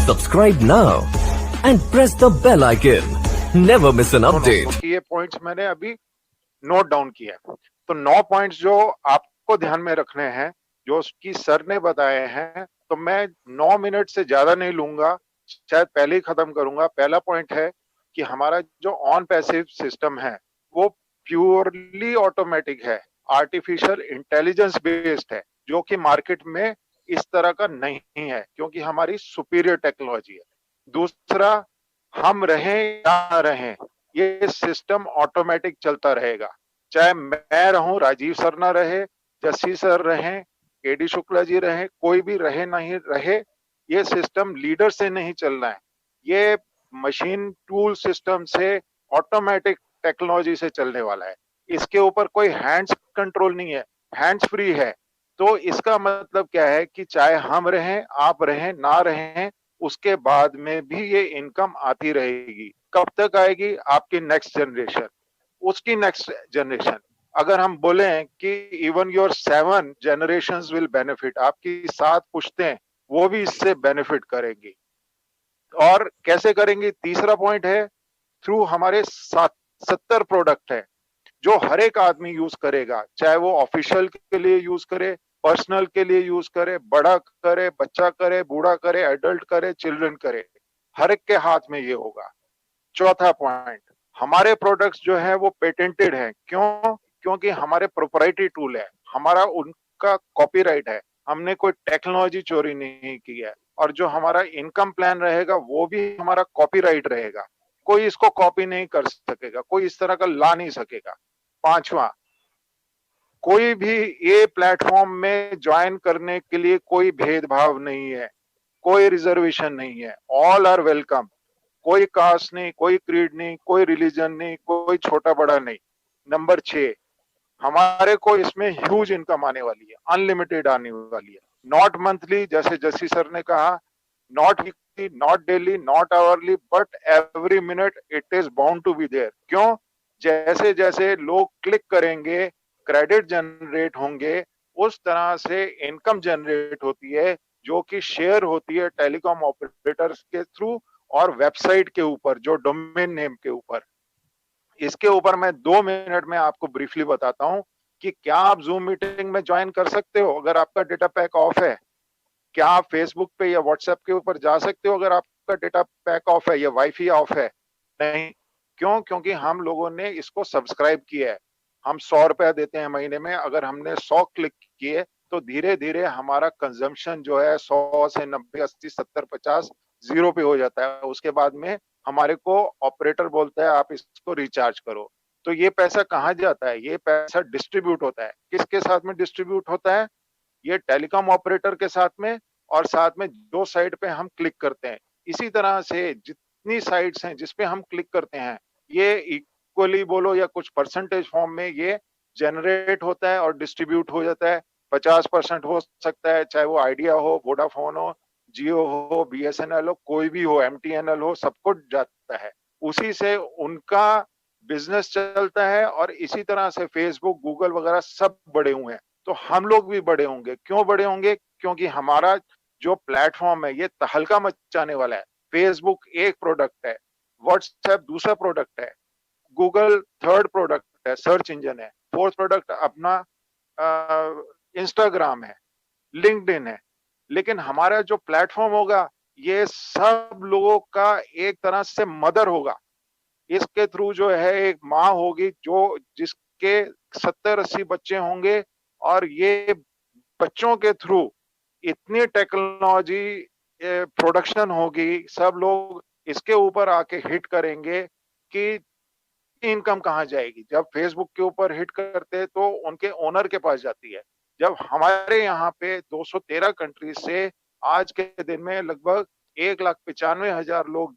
Subscribe now and press the bell icon. Never miss an update. क्योंकि ये points मैंने अभी नोट डाउन किया। तो 9 पॉइंट्स जो आपको ध्यान में रखने हैं, जो कि सर ने बताए हैं, तो मैं 9 मिनट से ज्यादा नहीं लूंगा, शायद पहले ही खत्म करूंगा। पहला पॉइंट है कि हमारा जो ऑन पैसिव सिस्टम है वो प्योरली ऑटोमेटिक है, आर्टिफिशियल इंटेलिजेंस बेस्ड है, जो कि मार्केट में इस तरह का नहीं है, क्योंकि हमारी सुपीरियर टेक्नोलॉजी है। दूसरा, हम रहें या ना रहें, ये सिस्टम ऑटोमेटिक चलता रहेगा। चाहे मैं रहूं, राजीव सर ना रहे, जस्सी सर रहें, केडी शुक्ला जी रहे, कोई भी रहे नहीं रहे, ये सिस्टम लीडर से नहीं चलना है। ये मशीन टूल सिस्टम से, ऑटोमेटिक टेक्नोलॉजी से चलने वाला है। इसके ऊपर कोई हैंड्स कंट्रोल नहीं है, हैंड्स फ्री है। तो इसका मतलब क्या है कि चाहे हम रहें, आप रहें, ना रहें, उसके बाद में भी ये इनकम आती रहेगी। कब तक आएगी? आपकी नेक्स्ट जनरेशन, उसकी नेक्स्ट जनरेशन। अगर हम बोले कि even your 7 generations will benefit, आपकी 7 पुश्तें वो भी इससे बेनिफिट करेंगी। और कैसे करेंगी? तीसरा पॉइंट है, थ्रू हमारे 70 प्रोडक्ट है जो हर एक आदमी यूज करेगा, चाहे वो ऑफिशियल के लिए यूज करे, पर्सनल के लिए यूज करे, बड़ा करे, बच्चा करे, बूढ़ा करे, एडल्ट करे, चिल्ड्रन करे, हर एक के हाथ में ये होगा। चौथा पॉइंट, हमारे प्रोडक्ट्स जो है वो पेटेंटेड हैं। क्यों? क्योंकि हमारे प्रोप्राइटरी टूल है, हमारा उनका कॉपीराइट है, हमने कोई टेक्नोलॉजी चोरी नहीं की है। और जो हमारा इनकम प्लान रहेगा वो भी हमारा कॉपीराइट रहेगा, कोई इसको कॉपी नहीं कर सकेगा, कोई इस तरह का ला नहीं सकेगा। पांचवा, कोई भी ये प्लेटफॉर्म में ज्वाइन करने के लिए कोई भेदभाव नहीं है, कोई रिजर्वेशन नहीं है, ऑल आर वेलकम। कोई कास्ट नहीं, कोई क्रीड नहीं, कोई रिलीजन नहीं, कोई छोटा बड़ा नहीं। नंबर 6, हमारे को इसमें ह्यूज इनकम आने वाली है, अनलिमिटेड आने वाली है। नॉट मंथली, जैसे जस्सी सर ने कहा, not weekly, not daily, not hourly, but every minute it is bound to be there. क्यों? जैसे जैसे लोग क्लिक करेंगे, क्रेडिट जनरेट होंगे, उस तरह से इनकम जनरेट होती है, जो कि शेयर होती है टेलीकॉम ऑपरेटर्स के थ्रू और वेबसाइट के ऊपर, जो डोमेन नेम के ऊपर। इसके ऊपर मैं 2 मिनट में आपको ब्रीफली बताता हूं कि क्या आप जूम मीटिंग में ज्वाइन कर सकते हो अगर आपका डेटा पैक ऑफ है? क्या आप फेसबुक पे या व्हाट्सएप के ऊपर जा सकते हो अगर आपका डेटा पैक ऑफ है या वाईफाई ऑफ है? नहीं। क्यों? क्योंकि हम लोगों ने इसको सब्सक्राइब किया है। हम 100 रुपया देते हैं महीने में, अगर हमने 100 क्लिक किए तो धीरे धीरे हमारा कंजम्पशन जो है 100 से 90, 80, 70, 50 जीरो पे हो जाता है। उसके बाद में हमारे को ऑपरेटर बोलता है आप इसको रिचार्ज करो। तो ये पैसा कहाँ जाता है? ये पैसा डिस्ट्रीब्यूट होता है। किसके साथ में डिस्ट्रीब्यूट होता है? ये टेलीकॉम ऑपरेटर के साथ में, और साथ में जो साइट पे हम क्लिक करते हैं। इसी तरह से जितनी साइट्स हैं जिस पे हम क्लिक करते हैं, ये इक्वली बोलो या कुछ परसेंटेज फॉर्म में ये जनरेट होता है और डिस्ट्रीब्यूट हो जाता है। 50% हो सकता है, चाहे वो आइडिया हो, वोडाफोन हो, जियो हो, बीएसएनएल हो, कोई भी हो, एमटीएनएल हो, सबको जाता है। उसी से उनका बिजनेस चलता है, और इसी तरह से फेसबुक, गूगल वगैरह सब बड़े हुए हैं। तो हम लोग भी बड़े होंगे। क्यों बड़े होंगे? क्योंकि हमारा जो प्लेटफॉर्म है ये तहलका मचाने वाला है। फेसबुक एक प्रोडक्ट है, व्हाट्सएप दूसरा प्रोडक्ट है, गूगल थर्ड प्रोडक्ट है, सर्च इंजन है, फोर्थ प्रोडक्ट अपना इंस्टाग्राम है, लिंक्डइन है। लेकिन हमारा जो प्लेटफॉर्म होगा ये सब लोगों का एक तरह से मदर होगा। इसके थ्रू जो है एक माँ होगी जो जिसके 70-80 बच्चे होंगे, और ये बच्चों के थ्रू इतनी टेक्नोलॉजी प्रोडक्शन होगी, सब लोग इसके ऊपर आके हिट करेंगे कि इनकम कहाँ जाएगी। जब फेसबुक के ऊपर हिट करते हैं तो उनके ओनर के पास जाती है। जब हमारे यहाँ पे 213 कंट्रीज से आज के दिन में लगभग 1,95,000 लोग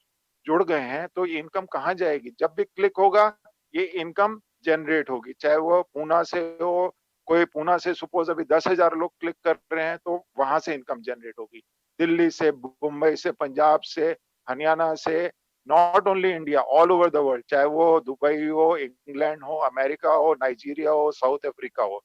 जुड़ गए हैं, तो ये इनकम कहाँ जाएगी? जब भी क्लिक होगा ये इनकम जनरेट होगी, चाहे वो पूना से हो। कोई पूना से सपोज अभी 10,000 लोग क्लिक कर रहे हैं तो वहां से इनकम जनरेट होगी। दिल्ली से, मुंबई से, पंजाब से, हरियाणा से, not only India, all over the world, चाहे वो दुबई हो, इंग्लैंड हो, अमेरिका हो, नाइजीरिया हो, साउथ अफ्रीका हो।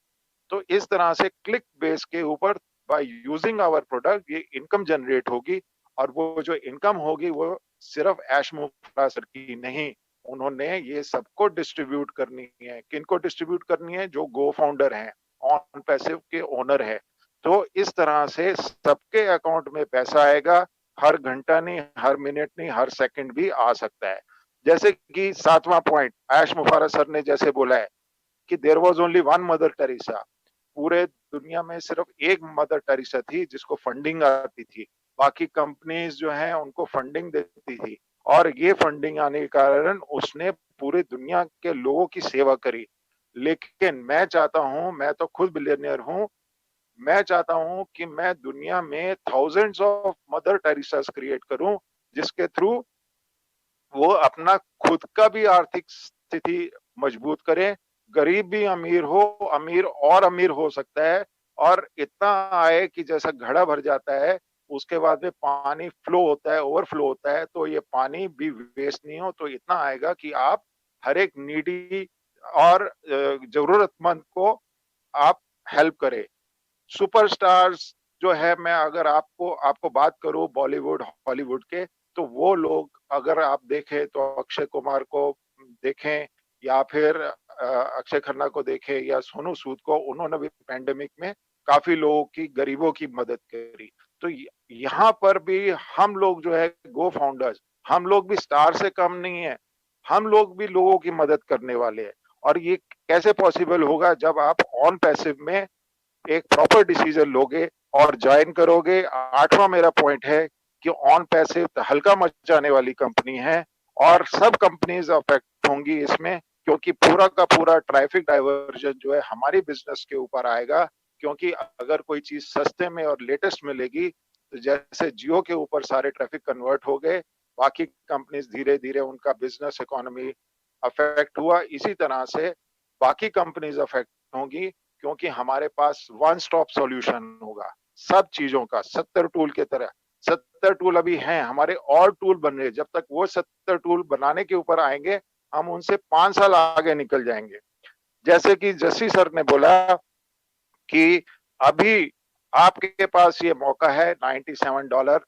तो इस तरह से क्लिक बेस के ऊपर बाय यूजिंग आवर प्रोडक्ट ये इनकम जनरेट होगी। और वो जो इनकम होगी वो सिर्फ ऐश मुफरा सर की नहीं, उन्होंने ये सबको डिस्ट्रीब्यूट करनी है। किनको डिस्ट्रीब्यूट करनी है? जो गो फाउंडर हैं, ऑन पैसिव के ओनर हैं। तो इस तरह से सबके अकाउंट में पैसा आएगा, हर घंटा नहीं, हर मिनट नहीं, हर सेकंड भी आ सकता है। जैसे कि 7वां पॉइंट ऐश मुफारा सर ने जैसे बोला है कि there was only one Mother Teresa. पूरे दुनिया में सिर्फ एक मदर टेरेसा थी जिसको फंडिंग आती थी। बाकी कंपनीज जो हैं उनको फंडिंग देती थी और ये फंडिंग आने के कारण उसने पूरी दुनिया के लोगों की सेवा करी। लेकिन मैं चाहता हूँ, मैं तो खुद बिलियनियर हूँ, मैं चाहता हूँ कि मैं दुनिया में थाउजेंड्स ऑफ मदर टेरेसास क्रिएट करूँ, जिसके थ्रू वो अपना खुद का भी आर्थिक स्थिति मजबूत करे, गरीब भी अमीर हो, अमीर और अमीर हो सकता है और इतना आए कि जैसा घड़ा भर जाता है, उसके बाद में पानी फ्लो होता है, ओवरफ्लो होता है, तो ये पानी भी वेस्ट नहीं हो, तो इतना आएगा कि आप हर एक नीडी और ज़रूरतमंद को आप हेल्प करें। सुपरस्टार्स जो है, मैं अगर आपको आपको बात करूँ बॉलीवुड, हॉलीवुड के, तो वो लोग अगर आप देखें तो अक्षय कुमार को देखें या फिर अक्षय खन्ना को देखें या सोनू सूद को, उन्होंने भी पैंडेमिक में काफ़ी लोगों की, गरीबों की मदद करी। तो यहाँ पर भी हम लोग जो है गो फाउंडर्स, हम लोग भी स्टार से कम नहीं है, हम लोग भी लोगों की मदद करने वाले हैं। और ये कैसे पॉसिबल होगा? जब आप ऑन पैसिव में एक प्रॉपर डिसीजन लोगे और ज्वाइन करोगे। 8वां मेरा पॉइंट है कि ऑन पैसिव हल्का मचाने वाली कंपनी है और सब कंपनीज अफेक्ट होंगी इसमें, क्योंकि पूरा का पूरा ट्रैफिक डाइवर्जन जो है हमारी बिजनेस के ऊपर आएगा। क्योंकि अगर कोई चीज सस्ते में और लेटेस्ट मिलेगी, तो जैसे जियो के ऊपर सारे ट्रैफिक कन्वर्ट हो गए, बाकी कंपनीज धीरे धीरे उनका बिजनेस इकोनॉमी अफेक्ट हुआ, इसी तरह से बाकी कंपनीज अफेक्ट होंगी। क्योंकि हमारे पास वन स्टॉप सॉल्यूशन होगा सब चीजों का, 70 टूल के तरह। 70 टूल अभी हैं हमारे, और टूल बन रहे हैं। जब तक वो 70 टूल बनाने के ऊपर आएंगे, हम उनसे 5 साल आगे निकल जाएंगे। जैसे कि जस्सी सर ने बोला कि अभी आपके पास ये मौका है $97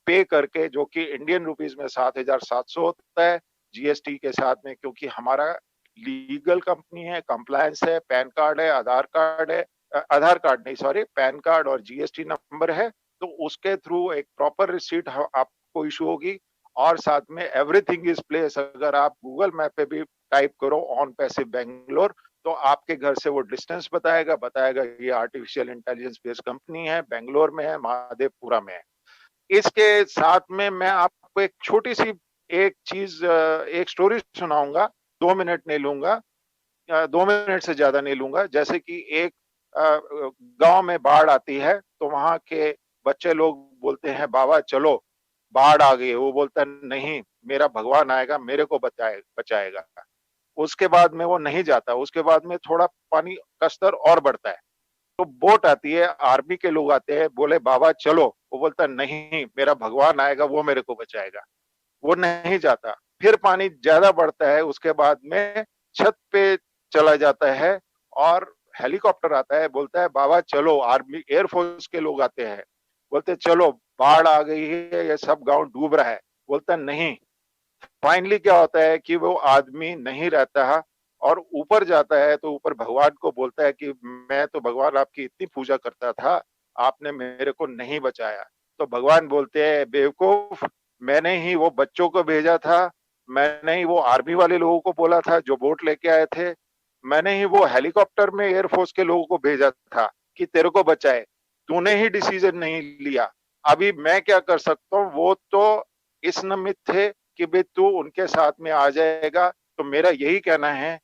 पे करके, जो कि इंडियन रुपीज में 7,700 होता है जीएसटी के साथ में, क्योंकि हमारा लीगल कंपनी है, कंप्लायंस है, पैन कार्ड है, आधार कार्ड है, आधार कार्ड नहीं सॉरी, पैन कार्ड और जीएसटी नंबर है। तो उसके थ्रू एक प्रॉपर रिसीट आपको इशू होगी और साथ में एवरीथिंग इज प्लेस। अगर आप गूगल मैप पे भी टाइप करो ऑन पैसिव बैंगलोर, तो आपके घर से वो डिस्टेंस बताएगा ये आर्टिफिशियल इंटेलिजेंस बेस्ड कंपनी है, बैंगलोर में है, महादेवपुरा में है। इसके साथ में मैं आपको एक छोटी सी एक चीज, एक स्टोरी सुनाऊंगा, 2 मिनट नहीं लूंगा, 2 मिनट से ज्यादा नहीं लूंगा। जैसे कि एक गांव में बाढ़ आती है, तो वहां के बच्चे लोग बोलते हैं बाबा चलो बाढ़ आ गई है। वो बोलता है नहीं, मेरा भगवान आएगा, मेरे को बचाएगा। उसके बाद में वो नहीं जाता, उसके बाद में थोड़ा पानी का स्तर और बढ़ता है, तो बोट आती है, आर्मी के लोग आते हैं, बोले बाबा चलो, वो बोलता है नहीं, मेरा भगवान आएगा, वो मेरे को बचाएगा। वो नहीं जाता। फिर पानी ज्यादा बढ़ता है, उसके बाद में छत पे चला जाता है और हेलीकॉप्टर आता है, बोलता है बाबा चलो, आर्मी एयरफोर्स के लोग आते हैं, बोलते चलो बाढ़ आ गई है, ये सब गांव डूब रहा है। बोलता नहीं। फाइनली क्या होता है कि वो आदमी नहीं रहता है और ऊपर जाता है, तो ऊपर भगवान को बोलता है कि मैं तो भगवान आपकी इतनी पूजा करता था, आपने मेरे को नहीं बचाया। तो भगवान बोलते हैं बेवकूफ, मैंने ही वो बच्चों को भेजा था, मैंने ही वो आर्मी वाले लोगों को बोला था जो बोट लेके आए थे, मैंने ही वो हेलीकॉप्टर में एयरफोर्स के लोगों को भेजा था कि तेरे को बचाए, तूने ही डिसीजन नहीं लिया। अभी मैं क्या कर सकता हूँ? वो तो इस निमित्त थे कि भाई तू उनके साथ में आ जाएगा। तो मेरा यही कहना है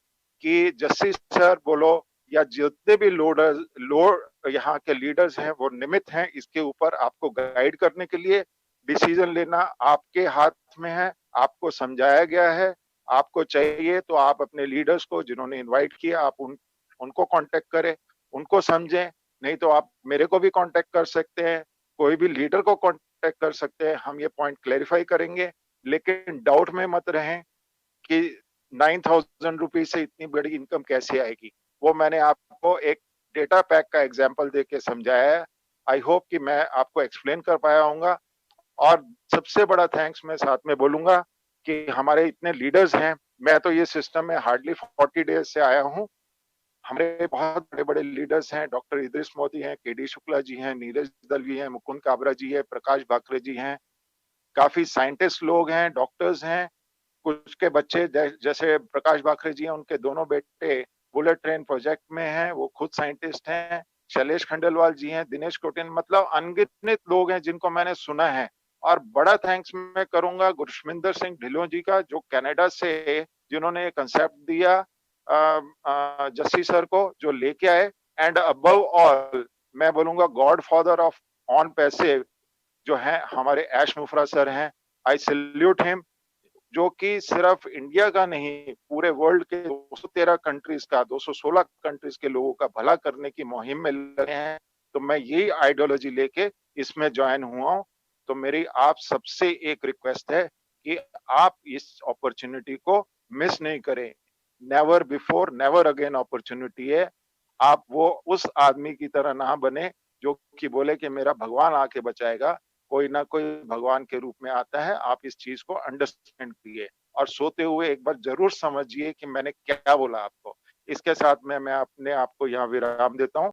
कि जस्टिस सर बोलो या जितने भी यहाँ के लीडर्स हैं, वो निमित्त हैं इसके ऊपर आपको गाइड करने के लिए। डिसीजन लेना आपके हाथ में है, आपको समझाया गया है। आपको चाहिए तो आप अपने लीडर्स को जिन्होंने इनवाइट किया, आप उनको कांटेक्ट करें, उनको समझें। नहीं तो आप मेरे को भी कांटेक्ट कर सकते हैं, कोई भी लीडर को कांटेक्ट कर सकते हैं, हम ये पॉइंट क्लेरिफाई करेंगे। लेकिन डाउट में मत रहें कि 9,000 रुपीज से इतनी बड़ी इनकम कैसे आएगी। वो मैंने आपको एक डेटा पैक का एग्जाम्पल दे के समझाया है। आई होप कि मैं आपको एक्सप्लेन कर पाया हूँ। और सबसे बड़ा थैंक्स मैं साथ में बोलूँगा कि हमारे इतने लीडर्स हैं, मैं तो ये सिस्टम में हार्डली 40 डेज़ से आया हूँ। हमारे बहुत बड़े-बड़े लीडर्स हैं, डॉक्टर इदरीस मोदी हैं, केडी शुक्ला जी हैं, नीरज दलवी हैं, मुकुंद काबरा जी हैं, प्रकाश बाकरे जी हैं, काफ़ी साइंटिस्ट लोग हैं, डॉक्टर्स हैं, कुछ के बच्चे जैसे प्रकाश बाकरे जी हैं, उनके दोनों बेटे बुलेट ट्रेन प्रोजेक्ट में हैं, वो खुद साइंटिस्ट हैं। शैलेश खंडेलवाल जी हैं, दिनेश कोटेन, मतलब अनगिनत लोग हैं जिनको मैंने सुना है। और बड़ा थैंक्स मैं करूँगा गुरशमिंदर सिंह ढिल्लों जी का, जो कनाडा से जिन्होंने ये कांसेप्ट दिया जस्सी सर को, जो लेके आए। एंड अबव ऑल मैं बोलूँगा गॉडफादर ऑफ ऑन पैसिव जो हैं हमारे ऐश मुफरा सर हैं। आई सैल्यूट हिम, जो कि सिर्फ इंडिया का नहीं, पूरे वर्ल्ड के 213 कंट्रीज का, 216 कंट्रीज के लोगों का भला करने की मुहिम में लगे हैं। तो मैं यही आइडियोलॉजी लेके इसमें जॉइन हुआ हूँ। तो मेरी आप सबसे एक रिक्वेस्ट है कि आप इस अपॉर्चुनिटी को मिस नहीं करें। Never before never again opportunity है। आप वो उस आदमी की तरह ना बने जो कि बोले कि मेरा भगवान आके बचाएगा। कोई ना कोई भगवान के रूप में आता है। आप इस चीज को अंडरस्टैंड कीजिए और सोते हुए एक बार जरूर समझिए कि मैंने क्या बोला आपको। इसके साथ मैं अपने आप को यहाँ विराम देता हूँ।